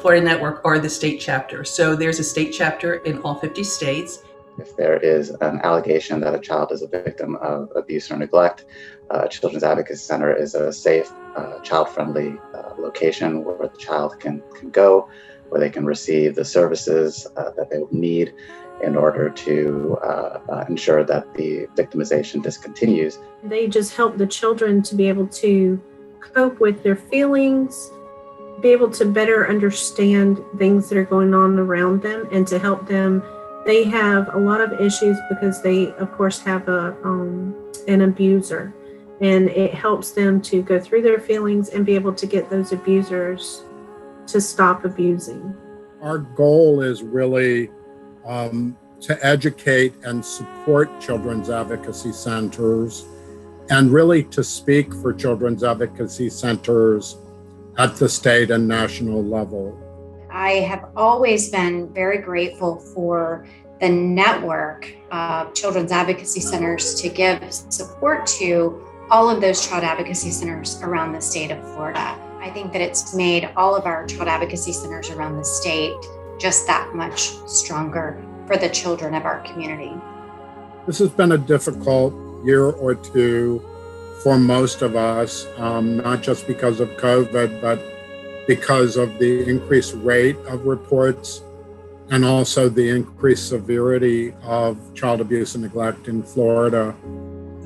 Florida Network are the state chapter. So there's a state chapter in all 50 states. If there is an allegation that a child is a victim of abuse or neglect, Children's Advocacy Center is a safe, child-friendly location where the child can go, where they can receive the services that they need in order to ensure that the victimization discontinues. They just help the children to be able to cope with their feelings, be able to better understand things that are going on around them, and to help them. They have a lot of issues because they, of course, have an abuser, and it helps them to go through their feelings and be able to get those abusers to stop abusing. Our goal is really to educate and support children's advocacy centers, and really to speak for children's advocacy centers at the state and national level. I have always been very grateful for the network of children's advocacy centers to give support to all of those child advocacy centers around the state of Florida. I think that it's made all of our child advocacy centers around the state just that much stronger for the children of our community. This has been a difficult year or two for most of us, not just because of COVID, but because of the increased rate of reports and also the increased severity of child abuse and neglect in Florida.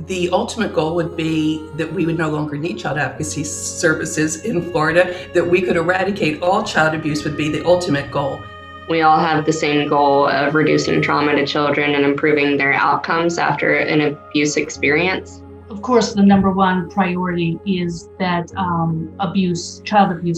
The ultimate goal would be that we would no longer need child advocacy services in Florida, that we could eradicate all child abuse would be the ultimate goal. We all have the same goal of reducing trauma to children and improving their outcomes after an abuse experience. Of course, the number one priority is that child abuse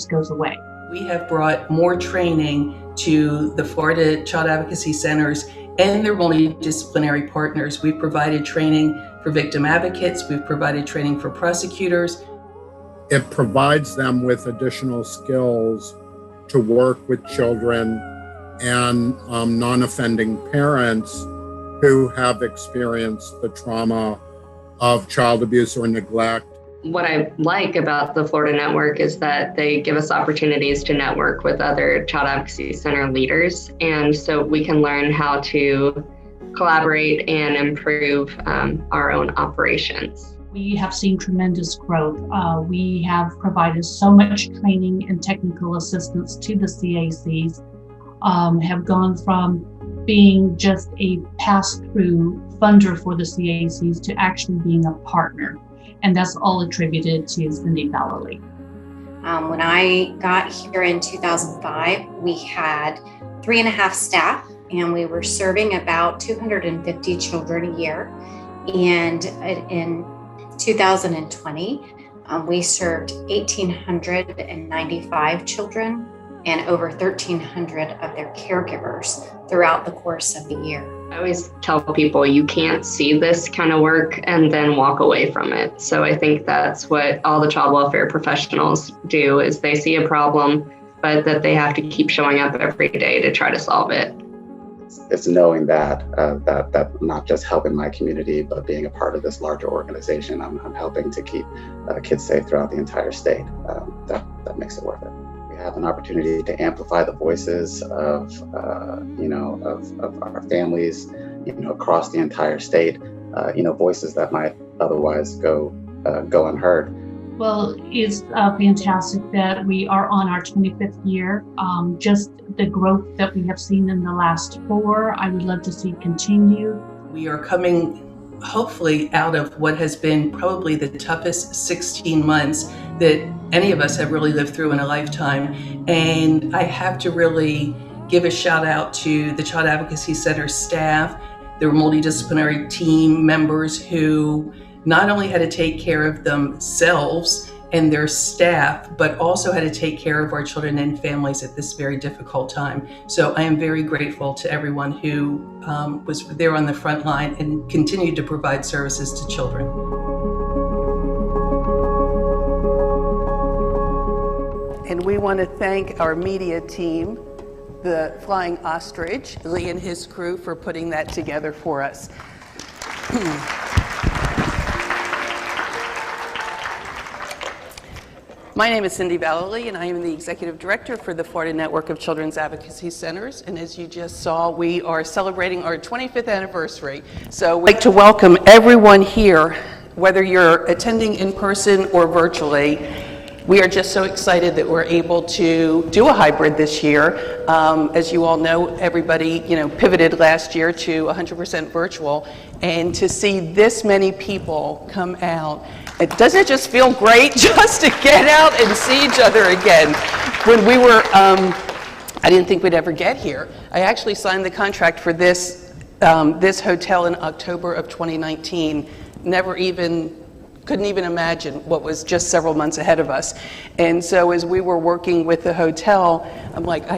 goes away. We have brought more training to the Florida Child Advocacy Centers and their multidisciplinary partners. We've provided training for victim advocates. We've provided training for prosecutors. It provides them with additional skills to work with children and non-offending parents who have experienced the trauma of child abuse or neglect. What I like about the Florida Network is that they give us opportunities to network with other child advocacy center leaders. And so we can learn how to collaborate and improve our own operations. We have seen tremendous growth. We have provided so much training and technical assistance to the CACs, have gone from being just a pass-through funder for the CACs to actually being a partner. And that's all attributed to Cindy Vallely. When I got here in 2005, we had 3.5 staff, and we were serving about 250 children a year. And in 2020, we served 1,895 children and over 1,300 of their caregivers throughout the course of the year. I always tell people you can't see this kind of work and then walk away from it. So I think that's what all the child welfare professionals do, is they see a problem, but that they have to keep showing up every day to try to solve it. It's knowing that not just helping my community, but being a part of this larger organization. I'm helping to keep kids safe throughout the entire state. That makes it worth it. We have an opportunity to amplify the voices of our families, across the entire state. Voices that might otherwise go unheard. Well, it's fantastic that we are on our 25th year. Just the growth that we have seen in the last 4, I would love to see continue. We are coming, hopefully, out of what has been probably the toughest 16 months that any of us have really lived through in a lifetime. And I have to really give a shout out to the Child Advocacy Center staff, their multidisciplinary team members who not only had to take care of themselves and their staff, but also had to take care of our children and families at this very difficult time. So I am very grateful to everyone who was there on the front line and continued to provide services to children. And we want to thank our media team, the Flying Ostrich, Lee and his crew, for putting that together for us. My name is Cindy Vallely, and I am the Executive Director for the Florida Network of Children's Advocacy Centers. And as you just saw, we are celebrating our 25th anniversary. So we'd like to welcome everyone here, whether you're attending in person or virtually. We are just so excited that we're able to do a hybrid this year. As you all know, everybody pivoted last year to 100% virtual, and to see this many people come out, doesn't it just feel great just to get out and see each other again? When we were, I didn't think we'd ever get here. I actually signed the contract for this hotel in October of 2019. Couldn't even imagine what was just several months ahead of us. And so as we were working with the hotel, I'm like,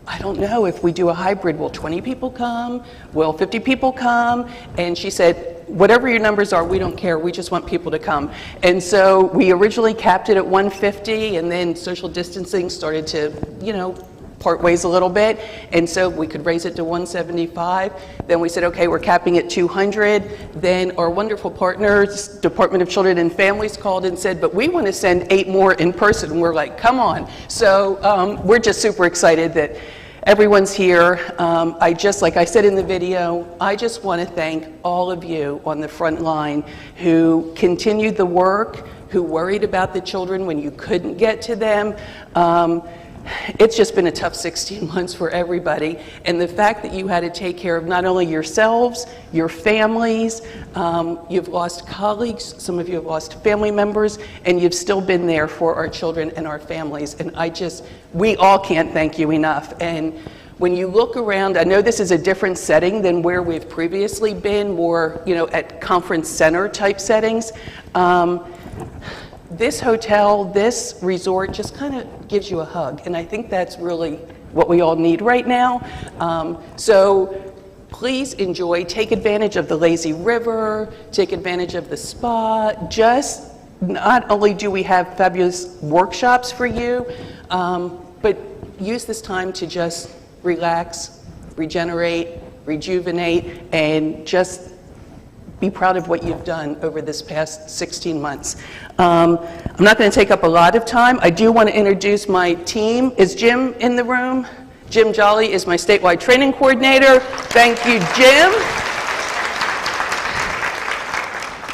I don't know if we do a hybrid, will 20 people come? Will 50 people come? And she said, whatever your numbers are, we don't care, we just want people to come. And so we originally capped it at 150, and then social distancing started to, part ways a little bit, and so we could raise it to 175. Then we said, okay, we're capping at 200. Then our wonderful partners, Department of Children and Families, called and said, but we want to send 8 more in person. We're like, come on. So we're just super excited that everyone's here. Like I said in the video, I just want to thank all of you on the front line who continued the work, who worried about the children when you couldn't get to them. It's just been a tough 16 months for everybody, and the fact that you had to take care of not only yourselves, your families, you've lost colleagues, some of you have lost family members, and you've still been there for our children and our families, and we all can't thank you enough. And when you look around, I know this is a different setting than where we've previously been, more at conference center type settings. This hotel, this resort just kind of gives you a hug, and I think that's really what we all need right now. So please enjoy, take advantage of the lazy river, take advantage of the spa. Just not only do we have fabulous workshops for you, but use this time to just relax, regenerate, rejuvenate, and just be proud of what you've done over this past 16 months. I'm not going to take up a lot of time. I do want to introduce my team. Is Jim in the room? Jim Jolly is my statewide training coordinator. Thank you, Jim.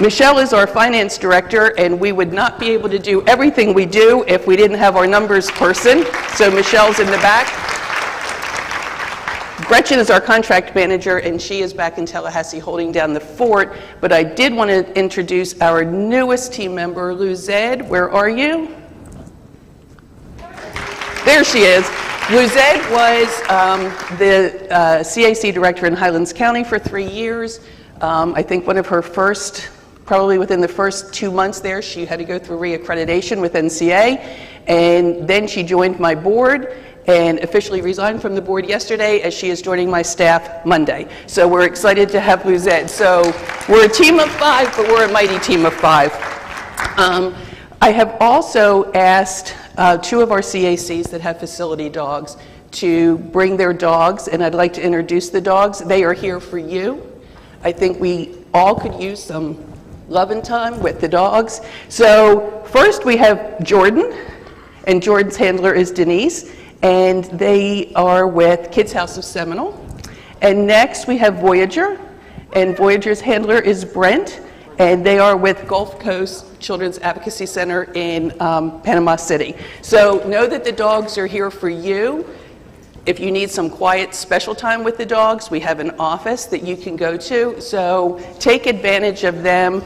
Michelle is our finance director, and we would not be able to do everything we do if we didn't have our numbers person. So Michelle's in the back. Gretchen is our contract manager, and she is back in Tallahassee holding down the fort. But I did want to introduce our newest team member, Luzed. Where are you? There she is. Luzed was the CAC director in Highlands County for 3 years. I think one of her probably within the first 2 months there, she had to go through reaccreditation with NCA. And then she joined my board and officially resigned from the board yesterday, as she is joining my staff Monday. So we're excited to have Luzed. So we're a team of 5, but we're a mighty team of 5. I have also asked 2 of our CACs that have facility dogs to bring their dogs, and I'd like to introduce the dogs. They are here for you. I think we all could use some loving time with the dogs. So first we have Jordan, and Jordan's handler is Denise, and they are with Kids House of Seminole. And next we have Voyager, and Voyager's handler is Brent, and they are with Gulf Coast Children's Advocacy Center in Panama City. So know that the dogs are here for you. If you need some quiet special time with the dogs, we have an office that you can go to. So take advantage of them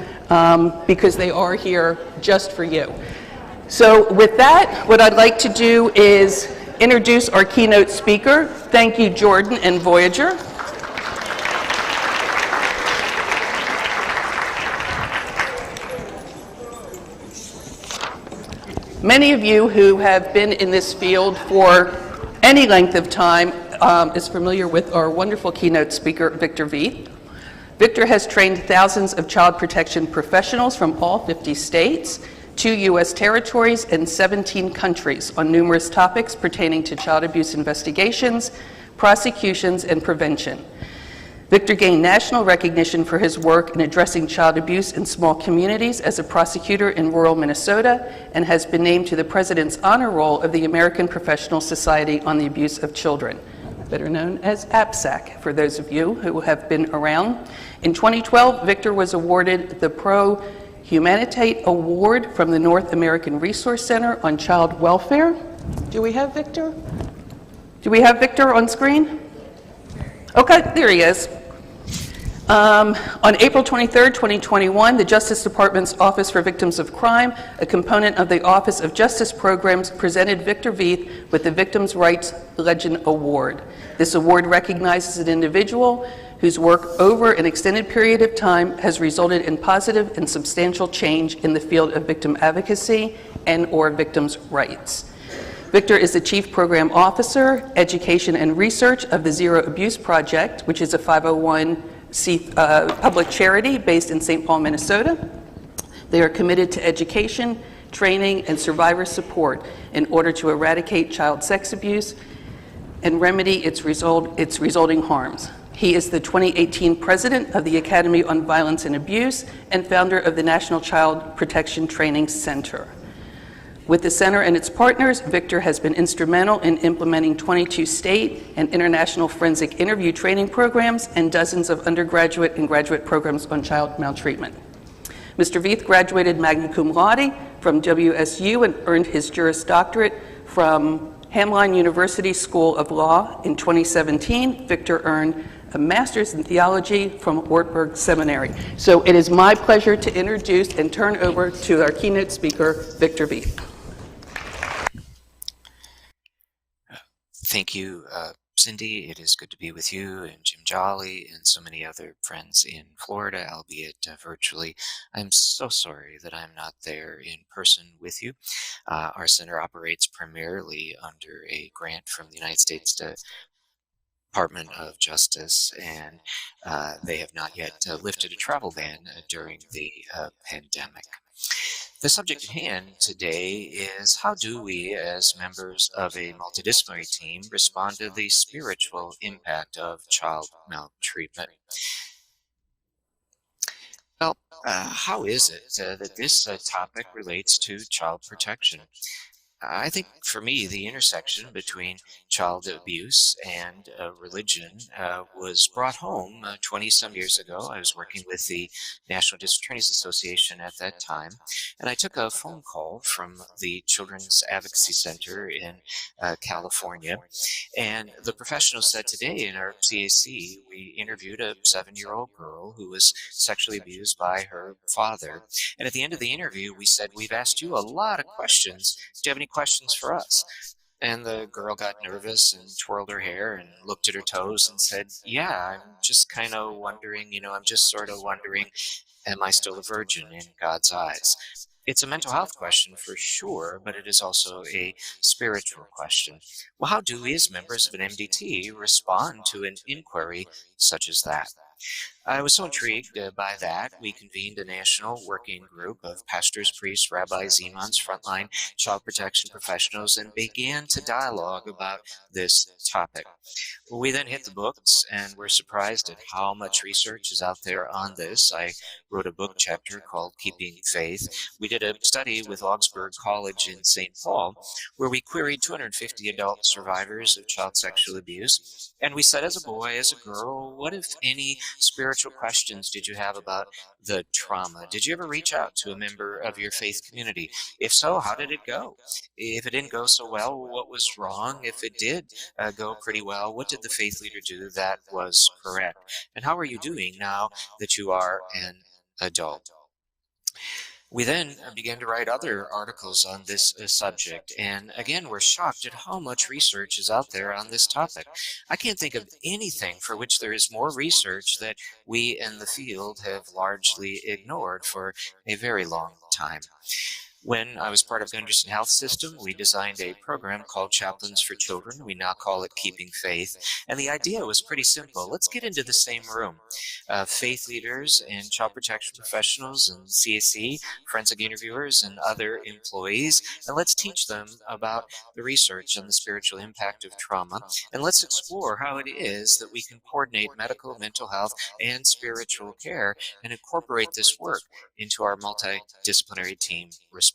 because they are here just for you. So with that, what I'd like to do is introduce our keynote speaker. Thank you, Jordan and Voyager. Many of you who have been in this field for any length of time is familiar with our wonderful keynote speaker, Victor Veith. Victor has trained thousands of child protection professionals from all 50 states, 2 U.S. territories, and 17 countries on numerous topics pertaining to child abuse investigations, prosecutions, and prevention. Victor gained national recognition for his work in addressing child abuse in small communities as a prosecutor in rural Minnesota and has been named to the President's Honor Roll of the American Professional Society on the Abuse of Children, better known as APSAC, for those of you who have been around. In 2012, Victor was awarded the Pro Humanitate Award from the North American Resource Center on Child Welfare. Do we have Victor? Do we have Victor on screen? Okay, there he is. On April 23, 2021, the Justice Department's Office for Victims of Crime, a component of the Office of Justice Programs, presented Victor Veith with the Victims' Rights Legend Award. This award recognizes an individual whose work over an extended period of time has resulted in positive and substantial change in the field of victim advocacy and/or victims' rights. Victor is the Chief Program Officer, Education and Research of the Zero Abuse Project, which is a 501c public charity based in St. Paul, Minnesota. They are committed to education, training, and survivor support in order to eradicate child sex abuse and remedy its resulting harms. He is the 2018 President of the Academy on Violence and Abuse and founder of the National Child Protection Training Center. With the center and its partners, Victor has been instrumental in implementing 22 state and international forensic interview training programs and dozens of undergraduate and graduate programs on child maltreatment. Mr. Veith graduated magna cum laude from WSU and earned his Juris Doctorate from Hamline University School of Law. In 2017, Victor earned a master's in theology from Wartburg Seminary. So it is my pleasure to introduce and turn over to our keynote speaker, Victor Veith. Thank you, Cindy. It is good to be with you and Jim Jolly and so many other friends in Florida, albeit virtually. I'm so sorry that I'm not there in person with you. Our center operates primarily under a grant from the United States Department of Justice, and they have not yet lifted a travel ban during the pandemic. The subject at hand today is how do we, as members of a multidisciplinary team, respond to the spiritual impact of child maltreatment? Well, how is it that this topic relates to child protection? I think for me, the intersection between child abuse and religion was brought home 20-some years ago. I was working with the National District Attorneys Association at that time, and I took a phone call from the Children's Advocacy Center in California, and the professional said today in our CAC, we interviewed a 7-year-old girl who was sexually abused by her father, and at the end of the interview, we said, we've asked you a lot of questions. Do you have any questions for us? And the girl got nervous and twirled her hair and looked at her toes and said, yeah, I'm just kind of wondering, I'm just sort of wondering, am I still a virgin in God's eyes? It's a mental health question for sure, but it is also a spiritual question. Well, how do we as members of an MDT respond to an inquiry such as that? I was so intrigued by that, we convened a national working group of pastors, priests, rabbis, imams, frontline child protection professionals, and began to dialogue about this topic. We then hit the books and were surprised at how much research is out there on this. I wrote a book chapter called Keeping Faith. We did a study with Augsburg College in St. Paul, where we queried 250 adult survivors of child sexual abuse. And we said, as a boy, as a girl, what, if any, spiritual questions did you have about the trauma? Did you ever reach out to a member of your faith community? If so, how did it go? If it didn't go so well, what was wrong? If it did go pretty well, what did the faith leader do that was correct? And how are you doing now that you are an adult? We then began to write other articles on this subject, and again, we're shocked at how much research is out there on this topic. I can't think of anything for which there is more research that we in the field have largely ignored for a very long time. When I was part of Gunderson Health System, we designed a program called Chaplains for Children. We now call it Keeping Faith. And the idea was pretty simple. Let's get into the same room. Faith leaders and child protection professionals and CAC, forensic interviewers, and other employees, and let's teach them about the research on the spiritual impact of trauma. And let's explore how it is that we can coordinate medical, mental health, and spiritual care and incorporate this work into our multidisciplinary team responses.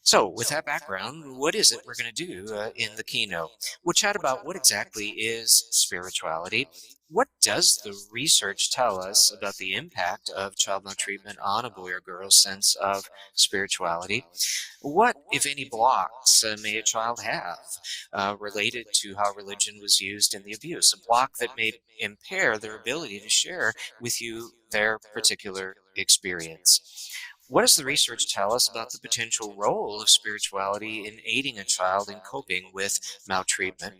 So, with that background, what is it we're going to do in the keynote? We'll chat about what exactly is spirituality. What does the research tell us about the impact of child maltreatment on a boy or girl's sense of spirituality? What, if any, blocks may a child have related to how religion was used in the abuse? A block that may impair their ability to share with you their particular experience. What does the research tell us about the potential role of spirituality in aiding a child in coping with maltreatment?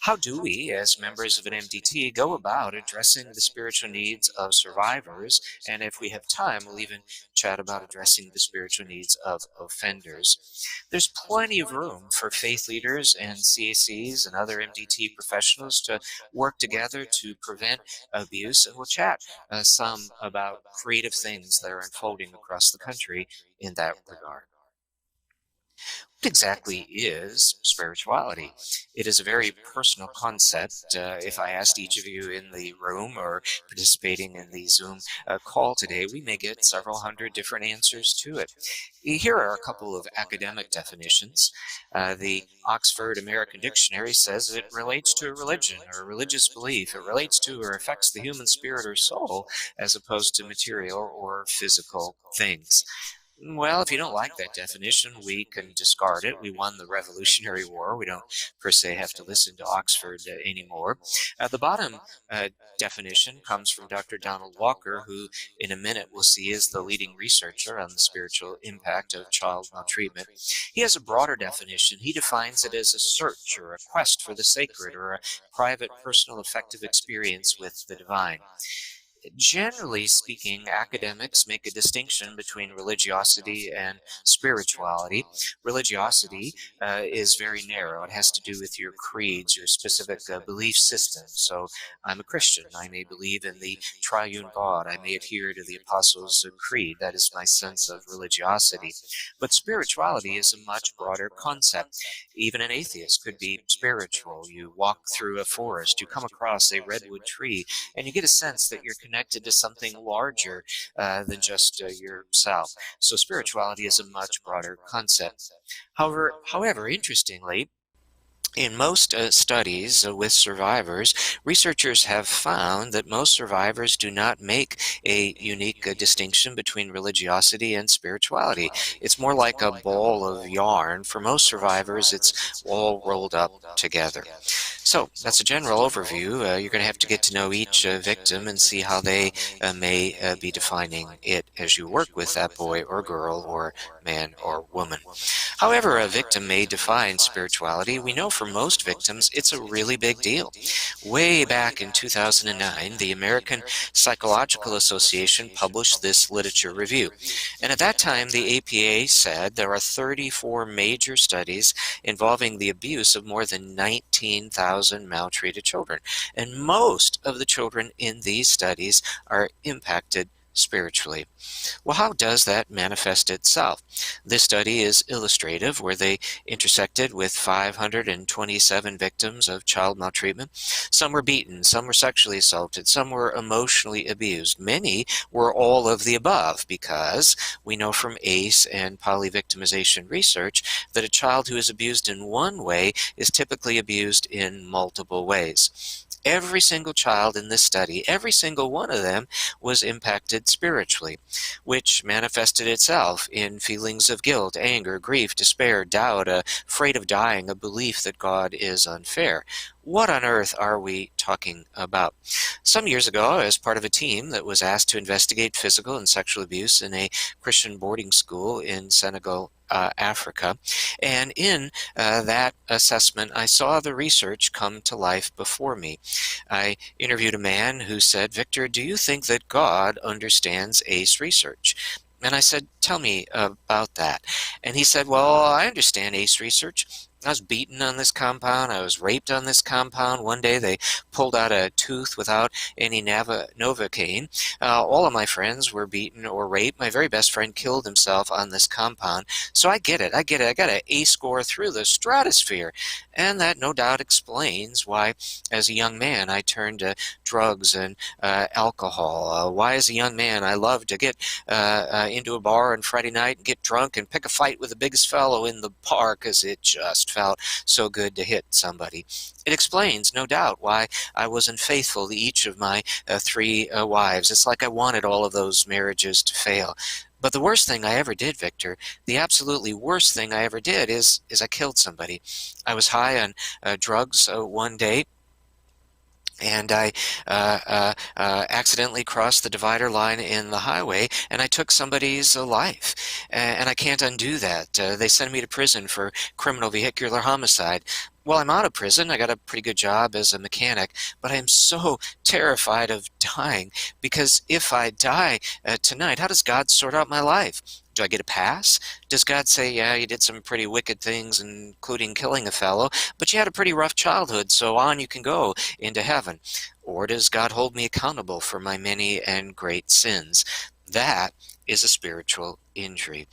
How do we, as members of an MDT, go about addressing the spiritual needs of survivors? And if we have time, we'll even chat about addressing the spiritual needs of offenders. There's plenty of room for faith leaders and CACs and other MDT professionals to work together to prevent abuse, and we'll chat some about creative things that are unfolding across the country in that regard. What exactly is spirituality? It is a very personal concept. If I asked each of you in the room or participating in the Zoom call today, we may get several hundred different answers to it. Here are a couple of academic definitions. The Oxford American Dictionary says it relates to a religion or a religious belief. It relates to or affects the human spirit or soul as opposed to material or physical things. Well, if you don't like that definition, we can discard it. We won the Revolutionary War. We don't, per se, have to listen to Oxford anymore. The bottom definition comes from Dr. Donald Walker, who in a minute we'll see is the leading researcher on the spiritual impact of child maltreatment. He has a broader definition. He defines it as a search or a quest for the sacred or a private, personal, affective experience with the divine. Generally speaking, academics make a distinction between religiosity and spirituality. Religiosity is very narrow. It has to do with your creeds, your specific belief system. So I'm a Christian. I may believe in the triune God. I may adhere to the Apostles' Creed. That is my sense of religiosity. But spirituality is a much broader concept. Even an atheist could be spiritual. You walk through a forest, you come across a redwood tree, and you get a sense that you're connected to something larger than just yourself. So spirituality is a much broader concept. However, interestingly, in most studies with survivors, researchers have found that most survivors do not make a unique distinction between religiosity and spirituality. It's more like a ball of yarn. For most survivors, it's all rolled up together. So that's a general overview. You're going to have to get to know each victim and see how they may be defining it as you work with that boy or girl or man or woman. However a victim may define spirituality, we know for most victims it's a really big deal. Way back in 2009, the American Psychological Association published this literature review. And at that time, the APA said there are 34 major studies involving the abuse of more than 19,000 maltreated children. And most of the children in these studies are impacted spiritually. Well, how does that manifest itself? This study is illustrative, where they intersected with 527 victims of child maltreatment. Some were beaten, some were sexually assaulted, some were emotionally abused. Many were all of the above, because we know from ACE and polyvictimization research that a child who is abused in one way is typically abused in multiple ways. Every single child in this study, every single one of them, was impacted spiritually, which manifested itself in feelings of guilt, anger, grief, despair, doubt, afraid of dying, a belief that God is unfair. What on earth are we talking about? Some years ago, I was part of a team that was asked to investigate physical and sexual abuse in a Christian boarding school in Senegal, Africa. And in that assessment, I saw the research come to life before me. I interviewed a man who said, "Victor, do you think that God understands ACE research?" And I said, tell me about that. And he said, well, I understand ACE research. I was beaten on this compound. I was raped on this compound. One day they pulled out a tooth without any Novocaine. All of my friends were beaten or raped. My very best friend killed himself on this compound. So I get it. I get it. I got an A score through the stratosphere. And that no doubt explains why, as a young man, I turned to drugs and alcohol. Why, as a young man, I loved to get into a bar on Friday night and get drunk and pick a fight with the biggest fellow in the bar because it just felt so good to hit somebody. It explains, no doubt, why I wasn't faithful to each of my three wives. It's like I wanted all of those marriages to fail. But the worst thing I ever did, Victor, the absolutely worst thing I ever did is I killed somebody. I was high on drugs one day, and I accidentally crossed the divider line in the highway, and I took somebody's life. And I can't undo that. They sent me to prison for criminal vehicular homicide. Well, I'm out of prison. I got a pretty good job as a mechanic, but I am so terrified of dying, because if I die tonight, how does God sort out my life? Do I get a pass? Does God say, yeah, you did some pretty wicked things, including killing a fellow, but you had a pretty rough childhood, so on you can go into heaven? Or does God hold me accountable for my many and great sins? That is a spiritual injury.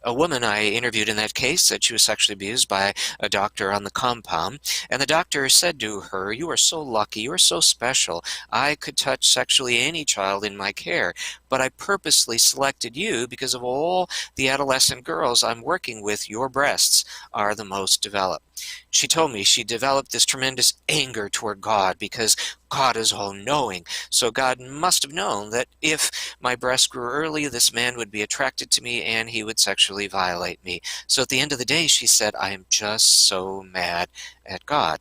A woman I interviewed in that case said she was sexually abused by a doctor on the compound, and the doctor said to her, you are so lucky, you are so special. I could touch sexually any child in my care, but I purposely selected you because of all the adolescent girls I'm working with. Your breasts are the most developed. She told me she developed this tremendous anger toward God because God is all-knowing. So God must have known that if my breasts grew early, this man would be attracted to me and he would sexually violate me. So at the end of the day, she said, I am just so mad at God.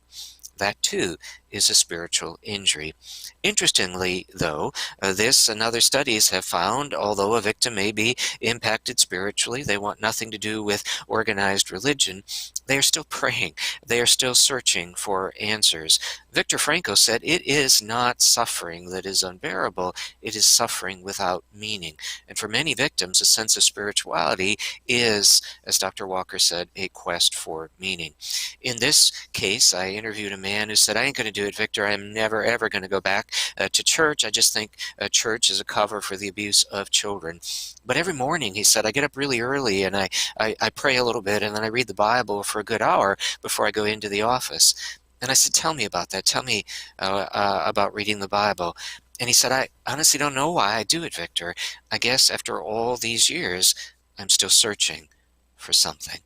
That too is a spiritual injury. Interestingly, though, this and other studies have found, although a victim may be impacted spiritually, they want nothing to do with organized religion, they are still praying. They are still searching for answers. Viktor Frankl said, it is not suffering that is unbearable, it is suffering without meaning. And for many victims, a sense of spirituality is, as Dr. Walker said, a quest for meaning. In this case, I interviewed a man who said, I ain't going to do it, Victor. I'm never, ever going to go back to church. I just think church is a cover for the abuse of children. But every morning, he said, I get up really early and I pray a little bit and then I read the Bible for a good hour before I go into the office. And I said, tell me about that. Tell me about reading the Bible. And he said, I honestly don't know why I do it, Victor. I guess after all these years, I'm still searching for something.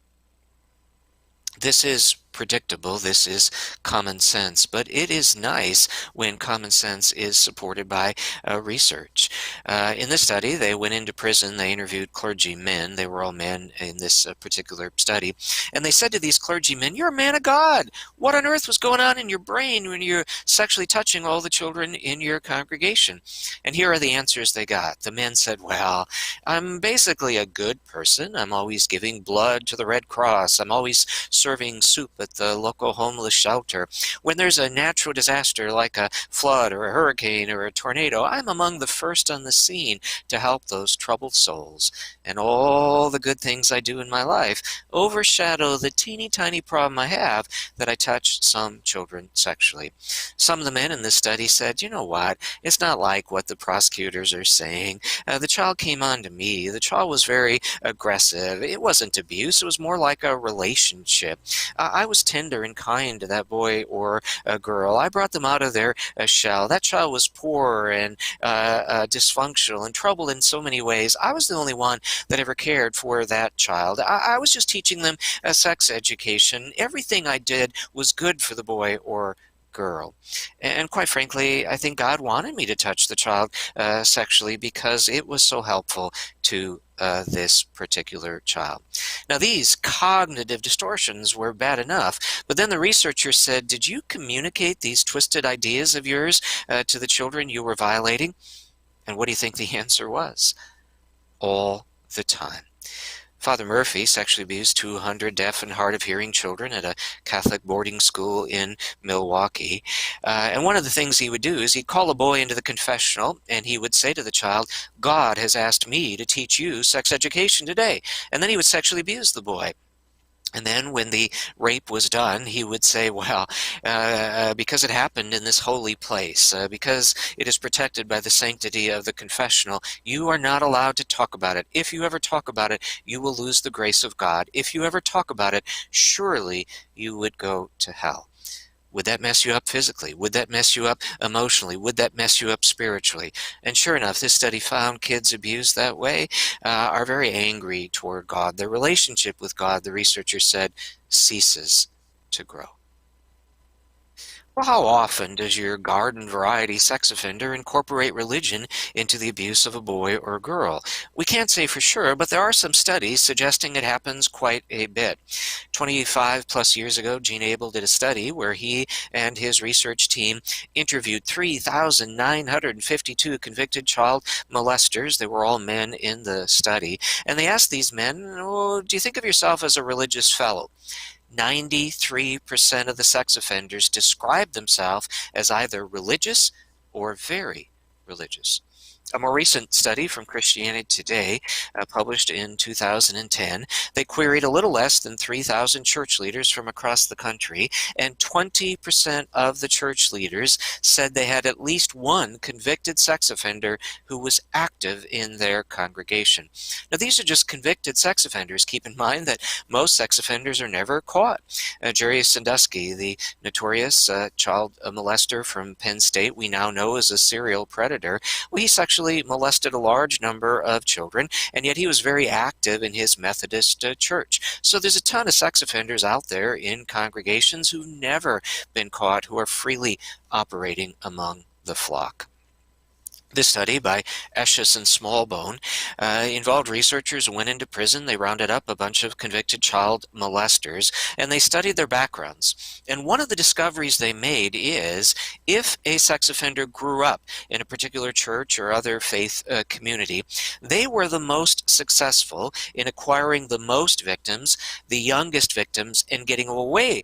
This is predictable, this is common sense, but it is nice when common sense is supported by research. In this study, they went into prison, they interviewed clergymen, they were all men in this particular study, and they said to these clergymen, you're a man of God. What on earth was going on in your brain when you're sexually touching all the children in your congregation? And here are the answers they got. The men said, well, I'm basically a good person. I'm always giving blood to the Red Cross. I'm always serving soup at the local homeless shelter. When there's a natural disaster like a flood or a hurricane or a tornado, I'm among the first on the scene to help those troubled souls. And all the good things I do in my life overshadow the teeny tiny problem I have that I touch some children sexually. Some of the men in this study said, you know what, it's not like what the prosecutors are saying. The child came on to me. The child was very aggressive. It wasn't abuse. It was more like a relationship. I was tender and kind to that boy or a girl. I brought them out of their shell. That child was poor and dysfunctional and troubled in so many ways. I was the only one that ever cared for that child. I was just teaching them a sex education. Everything I did was good for the boy or girl. And quite frankly, I think God wanted me to touch the child sexually because it was so helpful to this particular child. Now, these cognitive distortions were bad enough, but then the researchers said, did you communicate these twisted ideas of yours to the children you were violating? And what do you think the answer was? All the time. Father Murphy sexually abused 200 deaf and hard of hearing children at a Catholic boarding school in Milwaukee. And one of the things he would do is he'd call a boy into the confessional and he would say to the child, "God has asked me to teach you sex education today." And then he would sexually abuse the boy. And then when the rape was done, he would say, well, because it happened in this holy place, because it is protected by the sanctity of the confessional, you are not allowed to talk about it. If you ever talk about it, you will lose the grace of God. If you ever talk about it, surely you would go to hell. Would that mess you up physically? Would that mess you up emotionally? Would that mess you up spiritually? And sure enough, this study found kids abused that way are very angry toward God. Their relationship with God, the researchers said, ceases to grow. Well, how often does your garden variety sex offender incorporate religion into the abuse of a boy or girl? We can't say for sure, but there are some studies suggesting it happens quite a bit. 25 plus years ago, Gene Abel did a study where he and his research team interviewed 3,952 convicted child molesters. They were all men in the study. And they asked these men, "Oh, do you think of yourself as a religious fellow?" 93% of the sex offenders described themselves as either religious or very religious. A more recent study from Christianity Today, published in 2010, they queried a little less than 3,000 church leaders from across the country, and 20% of the church leaders said they had at least one convicted sex offender who was active in their congregation. Now, these are just convicted sex offenders. Keep in mind that most sex offenders are never caught. Jerry Sandusky, the notorious child molester from Penn State, we now know as a serial predator, well, he sexually molested a large number of children, and yet he was very active in his Methodist church. So there's a ton of sex offenders out there in congregations who've never been caught, who are freely operating among the flock. This study by Esches and Smallbone involved researchers who went into prison. They rounded up a bunch of convicted child molesters, and they studied their backgrounds. And one of the discoveries they made is if a sex offender grew up in a particular church or other faith community, they were the most successful in acquiring the most victims, the youngest victims, and getting away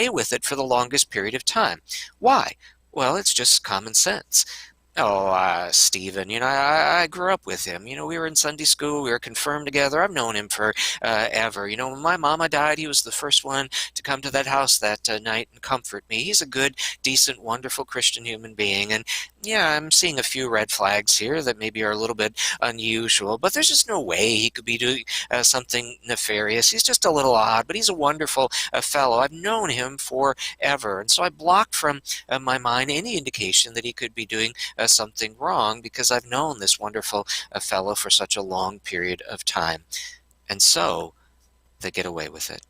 with it for the longest period of time. Why? Well, it's just common sense. Oh, Stephen, I grew up with him. We were in Sunday school. We were confirmed together. I've known him for ever. When my mama died, he was the first one to come to that house that night and comfort me. He's a good, decent, wonderful Christian human being. And yeah, I'm seeing a few red flags here that maybe are a little bit unusual, but there's just no way he could be doing something nefarious. He's just a little odd, but he's a wonderful fellow. I've known him forever. And so I blocked from my mind any indication that he could be doing something wrong because I've known this wonderful fellow for such a long period of time. And so they get away with it.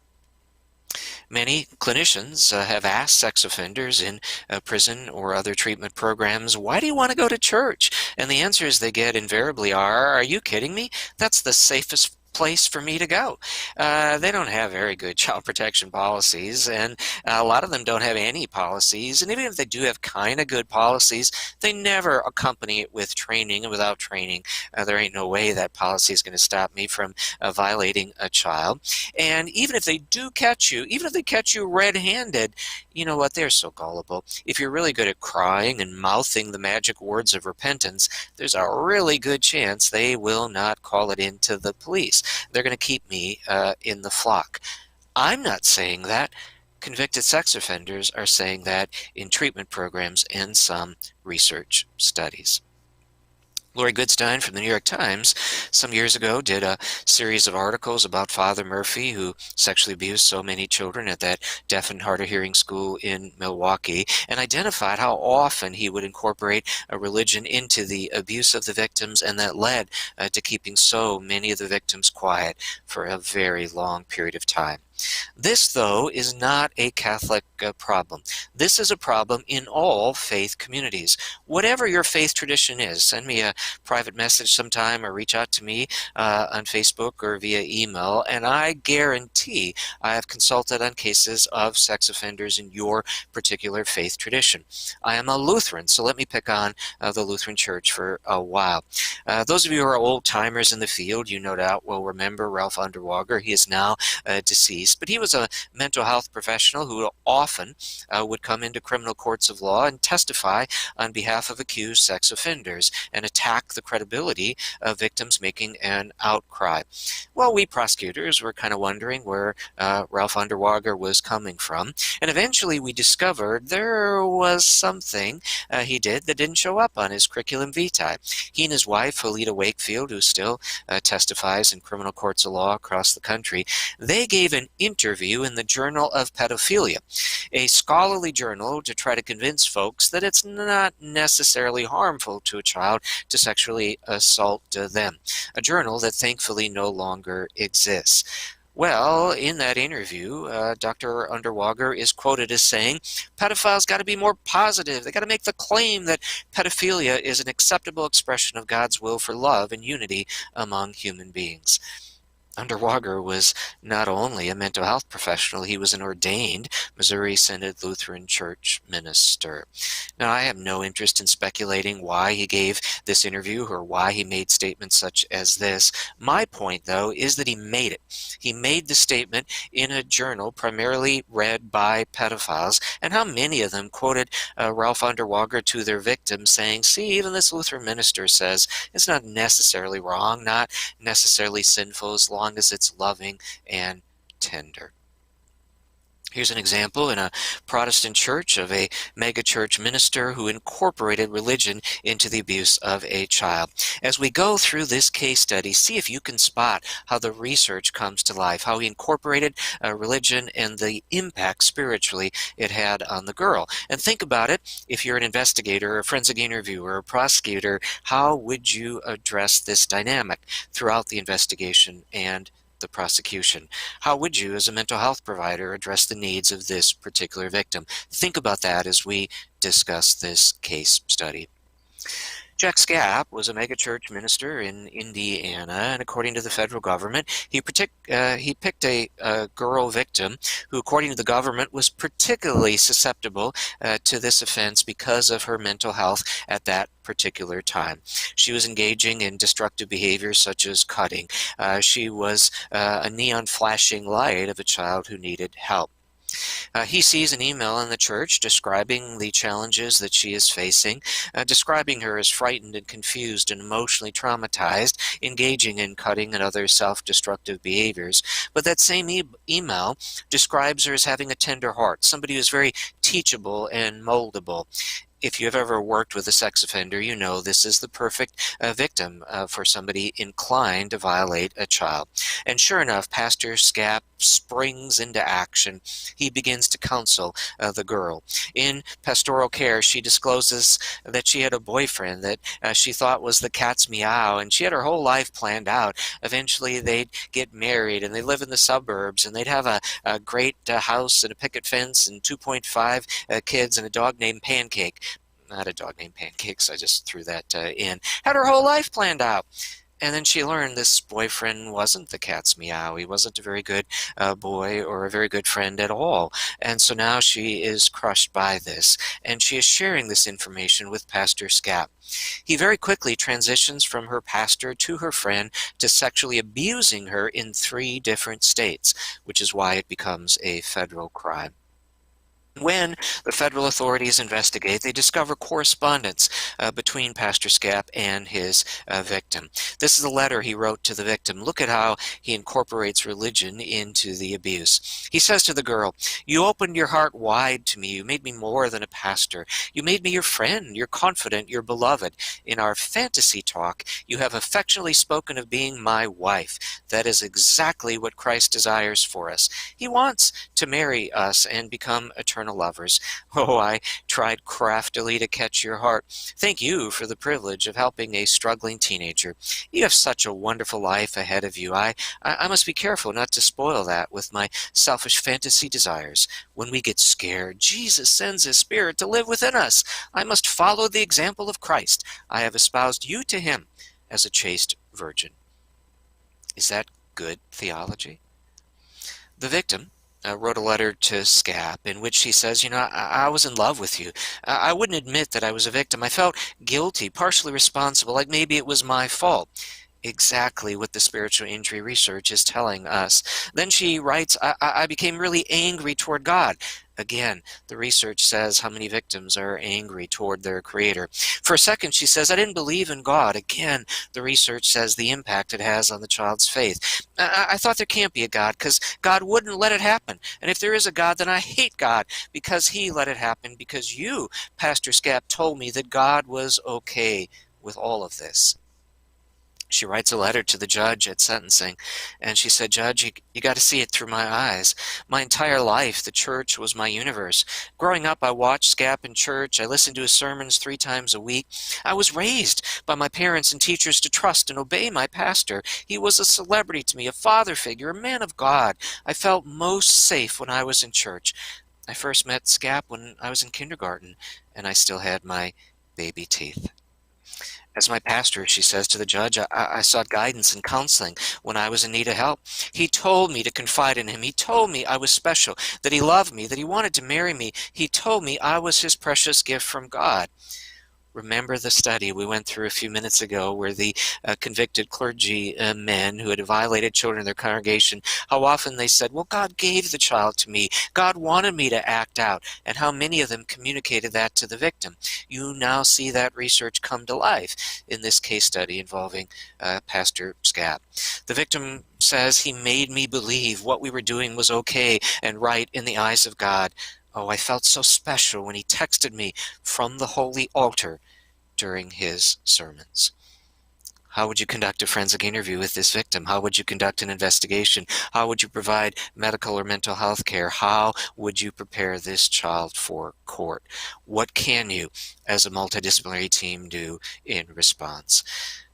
Many clinicians have asked sex offenders in prison or other treatment programs, "Why do you want to go to church?" And the answers they get invariably are you kidding me? That's the safest place for me to go. They don't have very good child protection policies, and a lot of them don't have any policies. And even if they do have kind of good policies, they never accompany it with training. And without training, there ain't no way that policy is going to stop me from violating a child. And even if they do catch you, even if they catch you red-handed, you know what? They're so gullible. If you're really good at crying and mouthing the magic words of repentance, there's a really good chance they will not call it in to the police. They're going to keep me in the flock. I'm not saying that. Convicted sex offenders are saying that in treatment programs and some research studies. Lori Goodstein from the New York Times some years ago did a series of articles about Father Murphy, who sexually abused so many children at that deaf and hard of hearing school in Milwaukee, and identified how often he would incorporate a religion into the abuse of the victims, and that led to keeping so many of the victims quiet for a very long period of time. This, though, is not a Catholic problem. This is a problem in all faith communities. Whatever your faith tradition is, send me a private message sometime or reach out to me on Facebook or via email, and I guarantee I have consulted on cases of sex offenders in your particular faith tradition. I am a Lutheran, so let me pick on the Lutheran Church for a while. Those of you who are old timers in the field, you no doubt will remember Ralph Underwager. He is now deceased, but he was a mental health professional who often would come into criminal courts of law and testify on behalf of accused sex offenders and attack the credibility of victims making an outcry. Well, we prosecutors were kind of wondering where Ralph Underwager was coming from, and eventually we discovered there was something he did that didn't show up on his curriculum vitae. He and his wife, Helita Wakefield, who still testifies in criminal courts of law across the country, they gave an interview in the Journal of Pedophilia, a scholarly journal to try to convince folks that it's not necessarily harmful to a child to sexually assault them, a journal that thankfully no longer exists. Well, in that interview, Dr. Underwager is quoted as saying, pedophiles got to be more positive. They got to make the claim that pedophilia is an acceptable expression of God's will for love and unity among human beings. Underwager was not only a mental health professional, he was an ordained Missouri Synod Lutheran Church minister. Now, I have no interest in speculating why he gave this interview or why he made statements such as this. My point, though, is that he made it. He made the statement in a journal primarily read by pedophiles, and how many of them quoted Ralph Underwager to their victims saying, see, even this Lutheran minister says it's not necessarily wrong, not necessarily sinful, as long as it's loving and tender. Here's an example in a Protestant church of a megachurch minister who incorporated religion into the abuse of a child. As we go through this case study, see if you can spot how the research comes to life, how he incorporated religion and the impact spiritually it had on the girl. And think about it, if you're an investigator, a forensic interviewer, a prosecutor, how would you address this dynamic throughout the investigation and the prosecution? How would you, as a mental health provider, address the needs of this particular victim? Think about that as we discuss this case study. Jack Scapp was a megachurch minister in Indiana, and according to the federal government, he picked a girl victim who, according to the government, was particularly susceptible to this offense because of her mental health at that particular time. She was engaging in destructive behaviors such as cutting. She was a neon flashing light of a child who needed help. He sees an email in the church describing the challenges that she is facing, describing her as frightened and confused and emotionally traumatized, engaging in cutting and other self-destructive behaviors. But that same email describes her as having a tender heart, somebody who's very teachable and moldable. If you've ever worked with a sex offender, you know this is the perfect victim for somebody inclined to violate a child. And sure enough, Pastor Scapp springs into action. He begins to counsel the girl. In pastoral care, she discloses that she had a boyfriend that she thought was the cat's meow, and she had her whole life planned out. Eventually, they'd get married, and they'd live in the suburbs, and they'd have a great house and a picket fence and 2.5 kids and a dog named Pancake. Not a dog named Pancakes, I just threw that in. Had her whole life planned out. And then she learned this boyfriend wasn't the cat's meow. He wasn't a very good boy or a very good friend at all. And so now she is crushed by this. And she is sharing this information with Pastor Scapp. He very quickly transitions from her pastor to her friend to sexually abusing her in 3 different states, which is why it becomes a federal crime. When the federal authorities investigate, they discover correspondence between Pastor Scapp and his victim. This is a letter he wrote to the victim. Look at how he incorporates religion into the abuse. He says to the girl, "You opened your heart wide to me. You made me more than a pastor. You made me your friend, your confidant, your beloved. In our fantasy talk, you have affectionately spoken of being my wife. That is exactly what Christ desires for us. He wants to marry us and become eternal eternal lovers. Oh, I tried craftily to catch your heart. Thank you for the privilege of helping a struggling teenager. You have such a wonderful life ahead of you. I must be careful not to spoil that with my selfish fantasy desires. When we get scared, Jesus sends His Spirit to live within us. I must follow the example of Christ. I have espoused you to Him as a chaste virgin. Is that good theology? The victim wrote a letter to SCAP in which she says, I was in love with you. I wouldn't admit that I was a victim. I felt guilty, partially responsible, like maybe it was my fault. Exactly what the spiritual injury research is telling us. Then she writes, I became really angry toward God. Again, the research says how many victims are angry toward their creator. For a second, she says, I didn't believe in God. Again, the research says the impact it has on the child's faith. I thought there can't be a God because God wouldn't let it happen. And if there is a God, then I hate God because He let it happen because you, Pastor Scap, told me that God was okay with all of this. She writes a letter to the judge at sentencing, and she said, Judge, you got to see it through my eyes. My entire life, the church was my universe. Growing up, I watched Scap in church. I listened to his sermons 3 times a week. I was raised by my parents and teachers to trust and obey my pastor. He was a celebrity to me, a father figure, a man of God. I felt most safe when I was in church. I first met Scap when I was in kindergarten, and I still had my baby teeth. As my pastor, she says to the judge, I sought guidance and counseling when I was in need of help. He told me to confide in Him. He told me I was special, that He loved me, that He wanted to marry me. He told me I was His precious gift from God. Remember the study we went through a few minutes ago where the convicted clergy men who had violated children in their congregation, how often they said, well, God gave the child to me. God wanted me to act out. And how many of them communicated that to the victim. You now see that research come to life in this case study involving Pastor Scap. The victim says, he made me believe what we were doing was okay and right in the eyes of God. Oh, I felt so special when he texted me from the holy altar during his sermons. How would you conduct a forensic interview with this victim? How would you conduct an investigation? How would you provide medical or mental health care? How would you prepare this child for court? What can you, as a multidisciplinary team, do in response?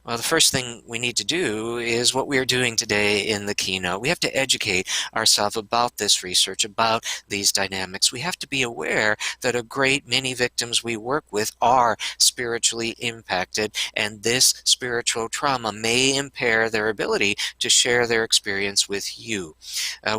Well, the first thing we need to do is what we are doing today in the keynote. We have to educate ourselves about this research, about these dynamics. We have to be aware that a great many victims we work with are spiritually impacted, and this spiritual trauma may impair their ability to share their experience with you.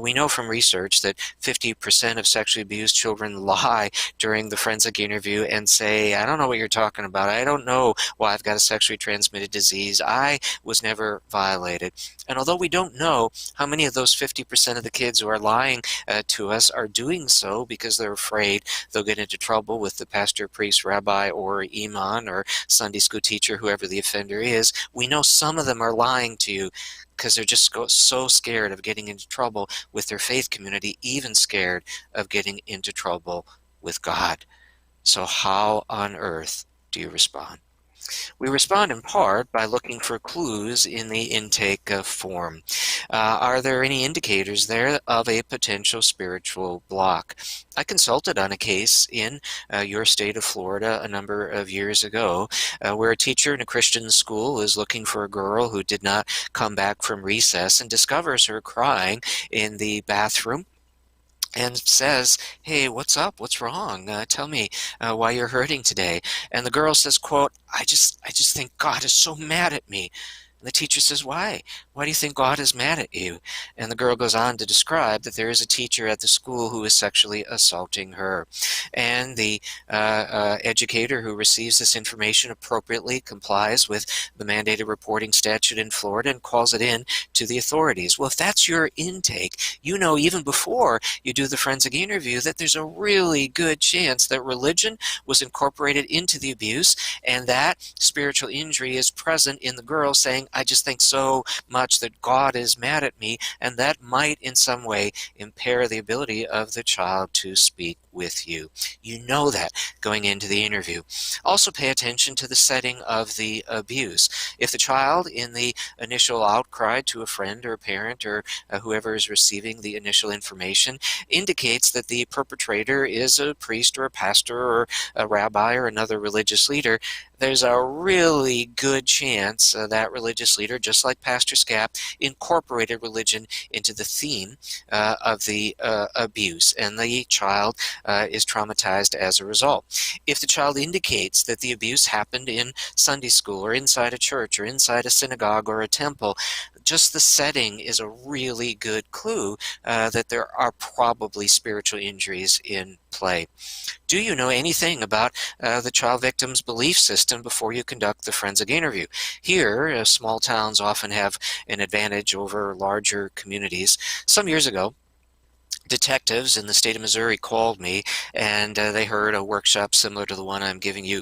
We know from research that 50% of sexually abused children lie during the forensic interview and say, I don't know what you're talking about. I don't know why I've got a sexually transmitted disease. I was never violated. And although we don't know how many of those 50% of the kids who are lying to us are doing so because they're afraid they'll get into trouble with the pastor, priest, rabbi, or imam, or Sunday school teacher, whoever the offender is, we know some of them are lying to you because they're just so scared of getting into trouble with their faith community, even scared of getting into trouble with God. So how on earth do you respond? We respond in part by looking for clues in the intake form. Are there any indicators there of a potential spiritual block? I consulted on a case in your state of Florida a number of years ago where a teacher in a Christian school is looking for a girl who did not come back from recess and discovers her crying in the bathroom and says, hey, what's up? What's wrong? Tell me why you're hurting today. And the girl says, quote, I just think God is so mad at me. And the teacher says, why? Why do you think God is mad at you? And the girl goes on to describe that there is a teacher at the school who is sexually assaulting her. And the educator who receives this information appropriately complies with the mandated reporting statute in Florida and calls it in to the authorities. Well, if that's your intake, you know even before you do the forensic interview that there's a really good chance that religion was incorporated into the abuse and that spiritual injury is present in the girl saying, I just think so much that God is mad at me, and that might in some way impair the ability of the child to speak with you. You know that going into the interview. Also pay attention to the setting of the abuse. If the child in the initial outcry to a friend or a parent or whoever is receiving the initial information indicates that the perpetrator is a priest or a pastor or a rabbi or another religious leader, there's a really good chance that religious leader, just like Pastor Scap, incorporated religion into the theme of the abuse, and the child is traumatized as a result. If the child indicates that the abuse happened in Sunday school or inside a church or inside a synagogue or a temple, just the setting is a really good clue that there are probably spiritual injuries in play. Do you know anything about the child victim's belief system before you conduct the forensic interview? Here, small towns often have an advantage over larger communities. Some years ago, detectives in the state of Missouri called me, and they heard a workshop similar to the one I'm giving you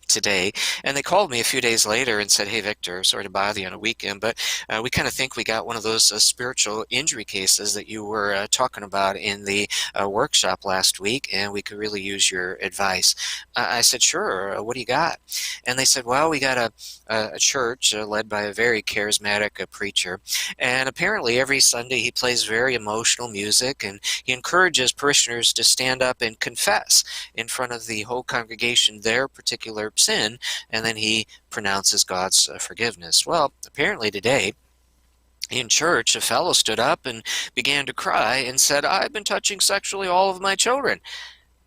today, and they called me a few days later and said, "Hey Victor, sorry to bother you on a weekend, but we kind of think we got one of those spiritual injury cases that you were talking about in the workshop last week, and we could really use your advice." I said, "Sure, what do you got?" And they said, "Well, we got a church led by a very charismatic preacher, and apparently every Sunday he plays very emotional music, and he encourages parishioners to stand up and confess in front of the whole congregation their particular sin, and then he pronounces God's forgiveness." Well, apparently today in church, a fellow stood up and began to cry and said, "I've been touching sexually all of my children."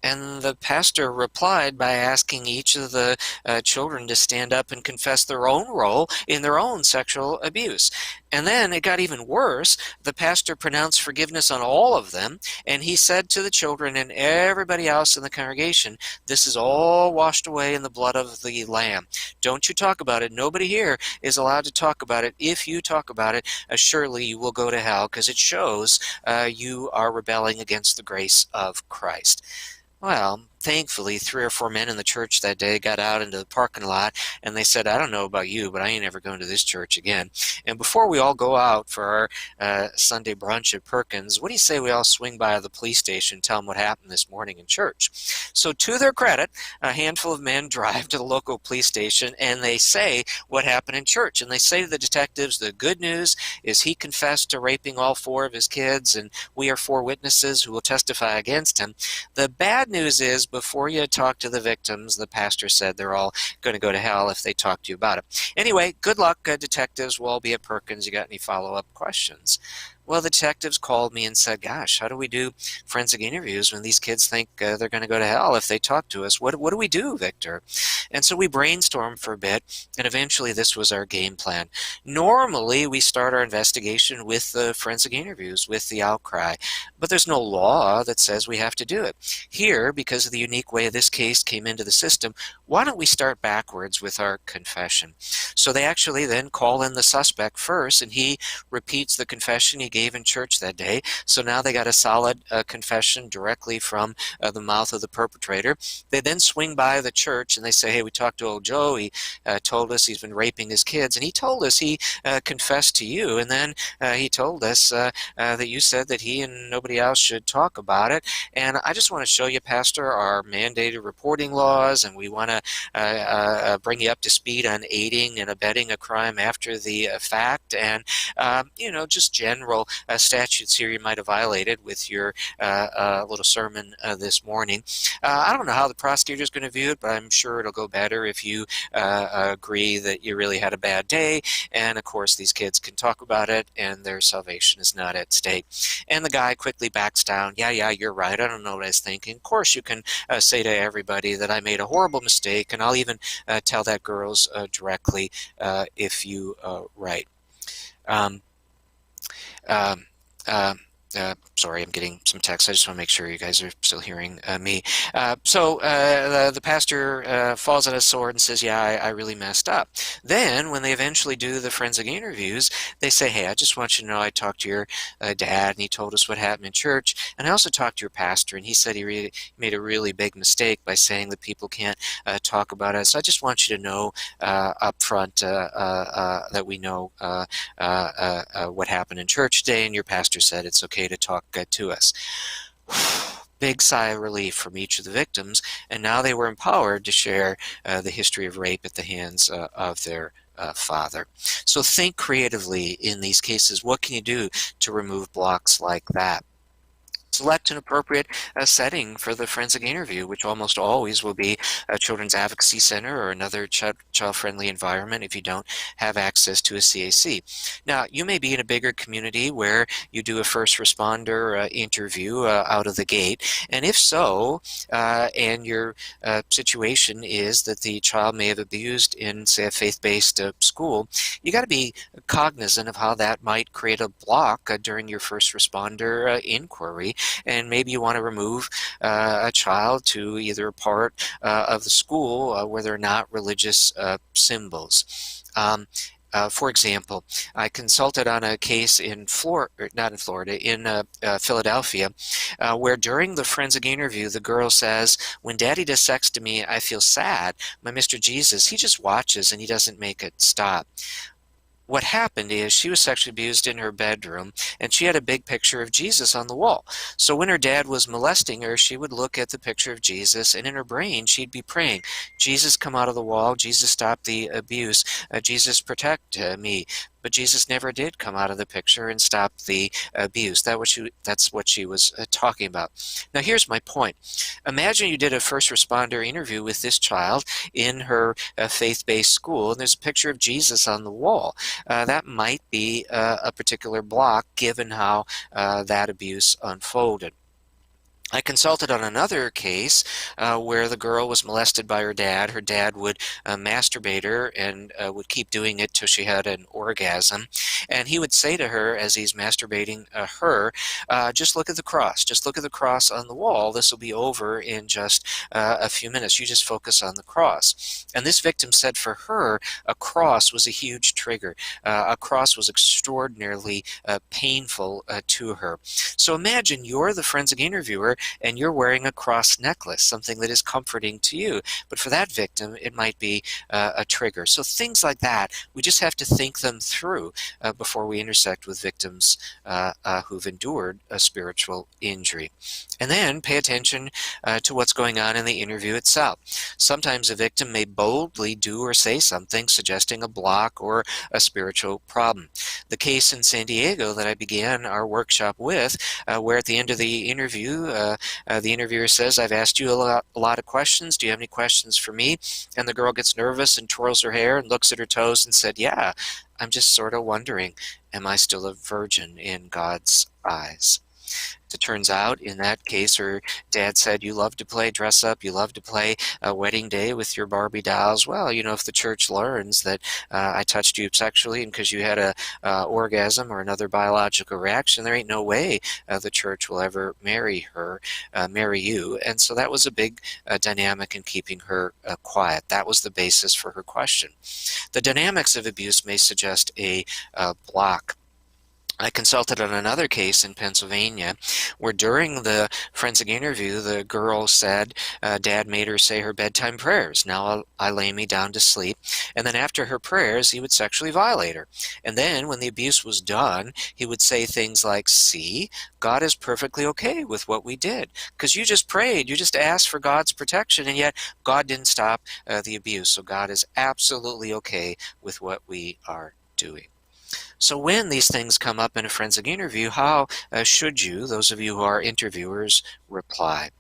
And the pastor replied by asking each of the children to stand up and confess their own role in their own sexual abuse. And then it got even worse. The pastor pronounced forgiveness on all of them, and he said to the children and everybody else in the congregation, "This is all washed away in the blood of the Lamb. Don't you talk about it. Nobody here is allowed to talk about it. If you talk about it, surely you will go to hell, because it shows you are rebelling against the grace of Christ." Well, thankfully, 3 or 4 men in the church that day got out into the parking lot, and they said, "I don't know about you, but I ain't ever going to this church again." And before we all go out for our Sunday brunch at Perkins, what do you say we all swing by the police station and tell them what happened this morning in church? So to their credit, a handful of men drive to the local police station, and they say what happened in church. And they say to the detectives, the good news is he confessed to raping all 4 of his kids, and we are 4 witnesses who will testify against him. The bad news is, before you talk to the victims, the pastor said they're all going to go to hell if they talk to you about it. Anyway, good luck, detectives. We'll all be at Perkins. You got any follow-up questions? Well, the detectives called me and said, "Gosh, how do we do forensic interviews when these kids think they're going to go to hell if they talk to us? What do we do, Victor?" And so we brainstormed for a bit, and eventually this was our game plan. Normally, we start our investigation with the forensic interviews, with the outcry, but there's no law that says we have to do it. Here, because of the unique way this case came into the system, why don't we start backwards with our confession? So they actually then call in the suspect first, and he repeats the confession he gave in church that day. So now they got a solid confession directly from the mouth of the perpetrator. They then swing by the church and they say, "Hey, we talked to old Joe. He told us he's been raping his kids, and he told us he confessed to you, and then he told us that you said that he and nobody else should talk about it. And I just want to show you, Pastor, our mandated reporting laws, and we want to bring you up to speed on aiding and abetting a crime after the fact, and just general statutes here you might have violated with your little sermon this morning. I don't know how the prosecutor is going to view it, but I'm sure it'll go better if you agree that you really had a bad day, and of course these kids can talk about it and their salvation is not at stake." And the guy quickly backs down. Yeah, you're right. I don't know what I was thinking. Of course you can say to everybody that I made a horrible mistake, and I'll even tell that girls directly if you write. Sorry, I'm getting some text. I just want to make sure you guys are still hearing me. So the pastor falls on his sword and says, "Yeah, I really messed up." Then when they eventually do the forensic interviews, they say, "Hey, I just want you to know I talked to your dad, and he told us what happened in church. And I also talked to your pastor, and he said he made a really big mistake by saying that people can't talk about it. So I just want you to know up front that we know what happened in church today, and your pastor said it's okay to talk to us." Big sigh of relief from each of the victims, and now they were empowered to share the history of rape at the hands of their father. So think creatively in these cases. What can you do to remove blocks like that? Select an appropriate setting for the forensic interview, which almost always will be a children's advocacy center or another child-friendly environment if you don't have access to a CAC. Now, you may be in a bigger community where you do a first responder interview out of the gate, and if so, and your situation is that the child may have abused in, say, a faith-based school, you got to be cognizant of how that might create a block during your first responder inquiry, and maybe you want to remove a child to either a part of the school where there are not religious symbols. For example, I consulted on a case in Philadelphia, where during the forensic interview, the girl says, "When Daddy does sex to me, I feel sad. My Mr. Jesus, he just watches and he doesn't make it stop." What happened is she was sexually abused in her bedroom, and she had a big picture of Jesus on the wall. So when her dad was molesting her, she would look at the picture of Jesus, and in her brain, she'd be praying, "Jesus, come out of the wall. Jesus, stop the abuse. Jesus, protect me." But Jesus never did come out of the picture and stop the abuse. That's what she was talking about. Now, here's my point. Imagine you did a first responder interview with this child in her faith-based school, and there's a picture of Jesus on the wall. That might be a particular block given how that abuse unfolded. I consulted on another case where the girl was molested by her dad. Her dad would masturbate her and would keep doing it till she had an orgasm. And he would say to her as he's masturbating her, "Just look at the cross. Just look at the cross on the wall. This will be over in just a few minutes. You just focus on the cross." And this victim said for her, a cross was a huge trigger. A cross was extraordinarily painful to her. So imagine you're the forensic interviewer and you're wearing a cross necklace, something that is comforting to you. But for that victim, it might be a trigger. So things like that, we just have to think them through before we intersect with victims who've endured a spiritual injury. And then pay attention to what's going on in the interview itself. Sometimes a victim may boldly do or say something suggesting a block or a spiritual problem. The case in San Diego that I began our workshop with, where at the end of the interview, the interviewer says, "I've asked you a lot of questions. Do you have any questions for me?" And the girl gets nervous and twirls her hair and looks at her toes and said, "Yeah, I'm just sort of wondering, am I still a virgin in God's eyes?" It turns out, in that case, her dad said, "You love to play dress up, you love to play a wedding day with your Barbie dolls. Well, you know, if the church learns that I touched you sexually and because you had a orgasm or another biological reaction, there ain't no way the church will ever marry you." And so that was a big dynamic in keeping her quiet. That was the basis for her question. The dynamics of abuse may suggest a block. I consulted on another case in Pennsylvania where during the forensic interview, the girl said Dad made her say her bedtime prayers. "Now I lay me down to sleep." And then after her prayers, he would sexually violate her. And then when the abuse was done, he would say things like, "See, God is perfectly okay with what we did because you just prayed, you just asked for God's protection, and yet God didn't stop the abuse. So God is absolutely okay with what we are doing." So when these things come up in a forensic interview, how should you, those of you who are interviewers, reply?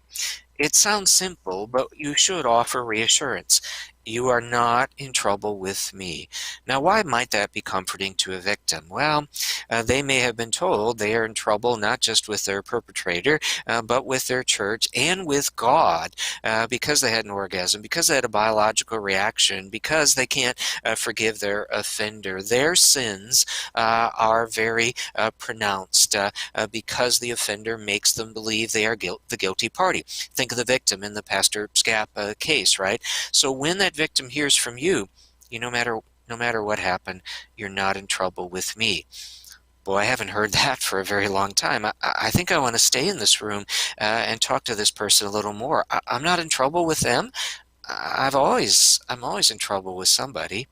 It sounds simple, but you should offer reassurance. "You are not in trouble with me." Now, why might that be comforting to a victim? Well, they may have been told they are in trouble not just with their perpetrator, but with their church and with God because they had an orgasm, because they had a biological reaction, because they can't forgive their offender. Their sins are very pronounced because the offender makes them believe they are the guilty party. Think of the victim in the Pastor Scap case, right? So when that victim hears from you, no matter what happened, you're not in trouble with me. Boy, I haven't heard that for a very long time. I think I want to stay in this room and talk to this person a little more. I'm not in trouble with them. I'm always in trouble with somebody.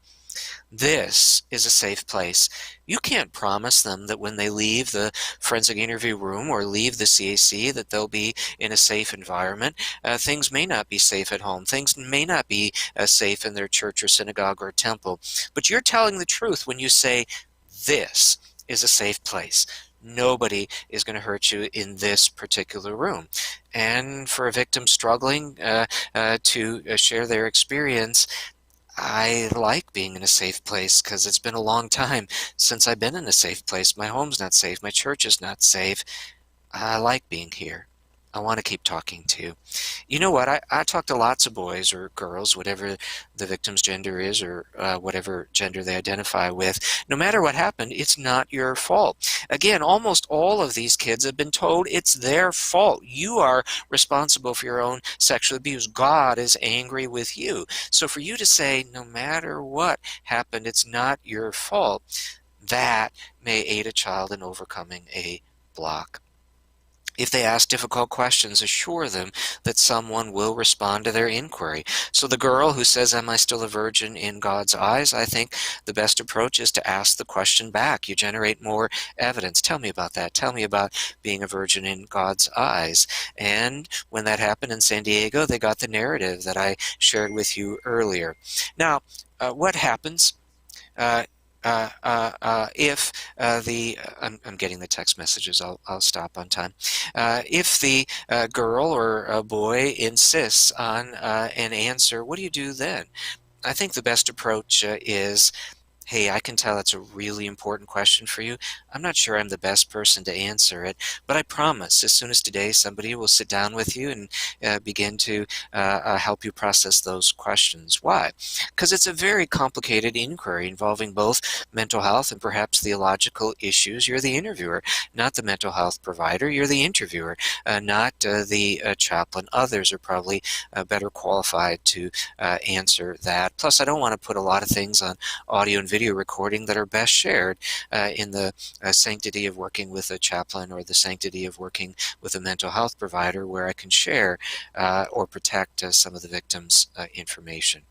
This is a safe place. You can't promise them that when they leave the forensic interview room or leave the CAC that they'll be in a safe environment. Things may not be safe at home. Things may not be safe in their church or synagogue or temple. But you're telling the truth when you say this is a safe place. Nobody is going to hurt you in this particular room. And for a victim struggling to share their experience, I like being in a safe place because it's been a long time since I've been in a safe place. My home's not safe. My church is not safe. I like being here. I want to keep talking to you. You know what? I talk to lots of boys or girls, whatever the victim's gender is or whatever gender they identify with. No matter what happened, it's not your fault. Again, almost all of these kids have been told it's their fault. You are responsible for your own sexual abuse. God is angry with you. So for you to say, no matter what happened, it's not your fault, that may aid a child in overcoming a block. If they ask difficult questions, assure them that someone will respond to their inquiry. So the girl who says, am I still a virgin in God's eyes? I think the best approach is to ask the question back. You generate more evidence. Tell me about that. Tell me about being a virgin in God's eyes. And when that happened in San Diego, they got the narrative that I shared with you earlier. Now, what happens if I'm getting the text messages, I'll stop on time. If the girl or a boy insists on an answer, what do you do then? I think the best approach is, hey, I can tell it's a really important question for you. I'm not sure I'm the best person to answer it, but I promise as soon as today somebody will sit down with you and begin to help you process those questions. Why? Because it's a very complicated inquiry involving both mental health and perhaps theological issues. You're the interviewer, not the mental health provider. You're the interviewer, not the chaplain. Others are probably better qualified to answer that. Plus, I don't want to put a lot of things on audio and video recording that are best shared in the sanctity of working with a chaplain or the sanctity of working with a mental health provider, where I can share or protect some of the victim's information.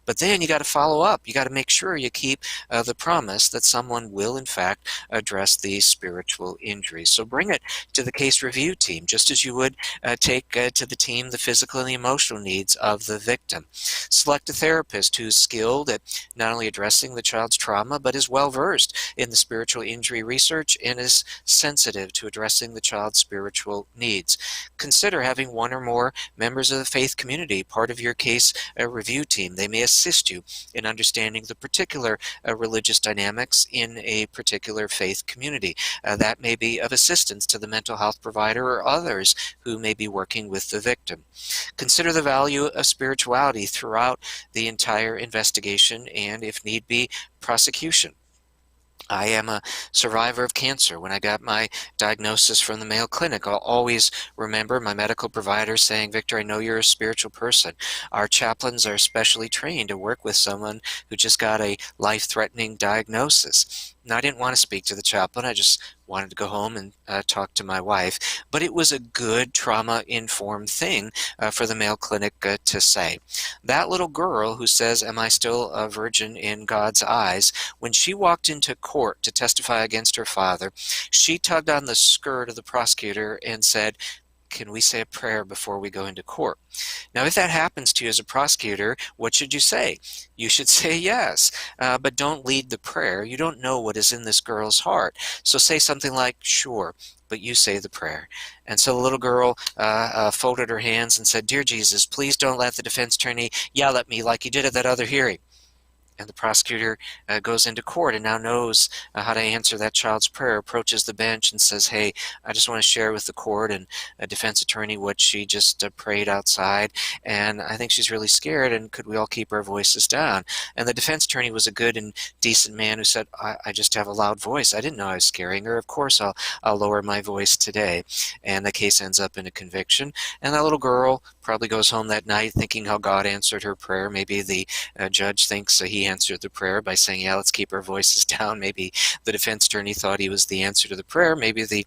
But then you got to follow up. You got to make sure you keep the promise that someone will in fact address these spiritual injuries. So bring it to the case review team, just as you would take to the team the physical and the emotional needs of the victim. Select a therapist who's skilled at not only addressing the child's trauma, but is well versed in the spiritual injury research and is sensitive to addressing the child's spiritual needs. Consider having one or more members of the faith community part of your case review team. They may assist you in understanding the particular religious dynamics in a particular faith community. That may be of assistance to the mental health provider or others who may be working with the victim. Consider the value of spirituality throughout the entire investigation and, if need be, prosecution. I am a survivor of cancer. When I got my diagnosis from the Mayo Clinic, I'll always remember my medical provider saying, Victor, I know you're a spiritual person. Our chaplains are specially trained to work with someone who just got a life-threatening diagnosis. And I didn't want to speak to the chaplain. I just wanted to go home and talk to my wife. But it was a good trauma-informed thing for the Mayo Clinic to say. That little girl who says, am I still a virgin in God's eyes? When she walked into court to testify against her father, she tugged on the skirt of the prosecutor and said, can we say a prayer before we go into court? Now, if that happens to you as a prosecutor, what should you say? You should say yes, but don't lead the prayer. You don't know what is in this girl's heart. So say something like, sure, but you say the prayer. And so the little girl folded her hands and said, Dear Jesus, please don't let the defense attorney yell at me like he did at that other hearing. And the prosecutor goes into court and now knows how to answer that child's prayer, approaches the bench and says, hey, I just want to share with the court and a defense attorney what she just prayed outside. And I think she's really scared, and could we all keep our voices down? And the defense attorney was a good and decent man who said, I just have a loud voice. I didn't know I was scaring her. Of course, I'll lower my voice today. And the case ends up in a conviction. And that little girl probably goes home that night thinking how God answered her prayer. Maybe the judge thinks he answered the prayer by saying, yeah, let's keep our voices down. Maybe the defense attorney thought he was the answer to the prayer. Maybe the